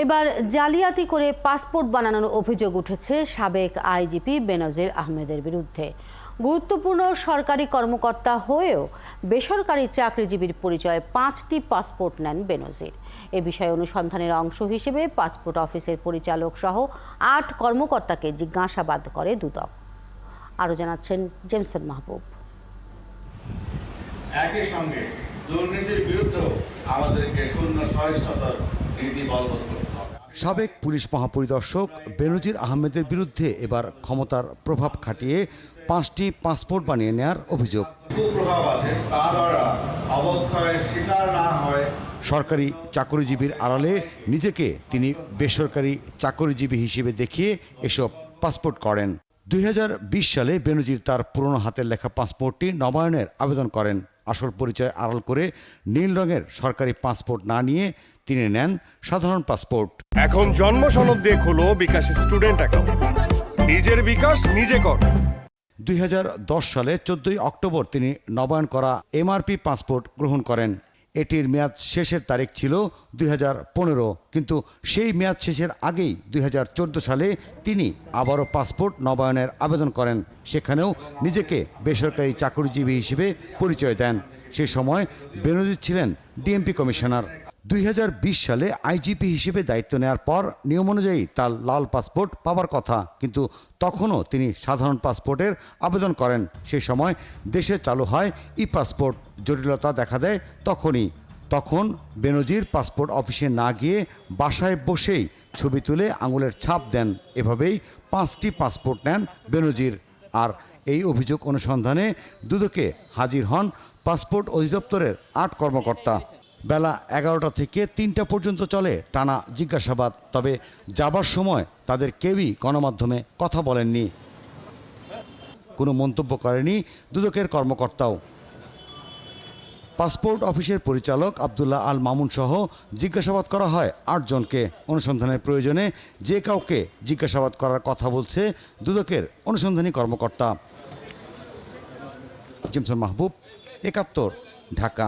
এবার জালিয়াতি করে পাসপোর্ট বানানোর অভিযোগ উঠেছে সাবেক আইজিপি বেনজির আহমেদের বিরুদ্ধে। গুরুত্বপূর্ণ সরকারি কর্মকর্তা হয়েও বেসরকারি চাকরিজীবীর পরিচয়ে 5টি পাসপোর্ট নেন বেনজির। এ বিষয়ে অনুসন্ধানের অংশ হিসেবে পাসপোর্ট অফিসের পরিচালক সহ 8 কর্মকর্তাকে জিজ্ঞাসাবাদ করে দুদক। আরও জানাচ্ছেন জেমসন মাহবুব। একই সঙ্গে দুর্নীতির বিরুদ্ধেও আমাদেরকে শূন্য সহিষ্ণুতার নীতি বলবৎ করতে হবে। সাবেক পুলিশ মহাপরিদর্শক বেনজির আহমেদের বিরুদ্ধে এবার ক্ষমতার প্রভাব খাটিয়ে 5টি পাসপোর্ট বানিয়ে নেওয়ার অভিযোগ। কুপ্রভাব আছে, তা দ্বারা অবক্ষয়ের শিকার না হয়। সরকারি চাকরিজীবীর আড়ালে নিজেকে তিনি বেসরকারি চাকরিজীবী হিসেবে দেখিয়ে এসব পাসপোর্ট করেন। 2020 সালে বেনজির তার পুরনো হাতের লেখা পাসপোর্টটি নবায়নের আবেদন করেন। আসল পরিচয় আড়াল করে নীল রঙের সরকারি পাসপোর্ট না নিয়ে তিনি নেন সাধারণ পাসপোর্ট। এখন জন্ম সনদ দিয়ে খোলো বিকাশ স্টুডেন্ট অ্যাকাউন্ট। নিজের বিকাশ নিজে কর। 2010 সালে 14 অক্টোবর তিনি নবায়ন করা এমআরপি পাসপোর্ট গ্রহণ করেন। এটির মেয়াদ শেষের তারিখ ছিল 2015, কিন্তু সেই মেয়াদ শেষের আগেই 2014 সালে তিনি আবারও পাসপোর্ট নবায়নের আবেদন করেন। সেখানেও নিজেকে বেসরকারি চাকরিজীবী হিসেবে পরিচয় দেন। সে সময় বেনজির ছিলেন ডিএমপি কমিশনার। 2020 সালে আইজিপি হিসেবে দায়িত্ব নেওয়ার পর নিয়ম অনুযায়ী তার লাল পাসপোর্ট পাওয়ার কথা, কিন্তু তখনও তিনি সাধারণ পাসপোর্টের আবেদন করেন। সেই সময় দেশে চালু হয় ই পাসপোর্ট। জটিলতা দেখা দেয় তখন বেনজির পাসপোর্ট অফিসে না গিয়ে বাসায় বসেই ছবি তুলে আঙুলের ছাপ দেন। এভাবেই 5টি পাসপোর্ট নেন বেনজির। আর এই অভিযোগ অনুসন্ধানে দুদকে হাজির হন পাসপোর্ট অধিদপ্তরের 8 কর্মকর্তা। বেলা 11টা থেকে 3টা পর্যন্ত চলে টানা জিজ্ঞাসাবাদ। তবে যাবার সময় তাদের কেউই গণমাধ্যমে কথা বলেননি, কোনো মন্তব্য করেনি দুদকের কর্মকর্তাও। পাসপোর্ট অফিসের পরিচালক আব্দুল্লাহ আল মামুন সহ জিজ্ঞাসাবাদ করা হয় 8 জনকে। অনুসন্ধানের প্রয়োজনে যে কাউকে জিজ্ঞাসাবাদ করার কথা বলছে দুদকের অনুসন্ধানী কর্মকর্তা। জেমসন মাহবুব, 71, ঢাকা।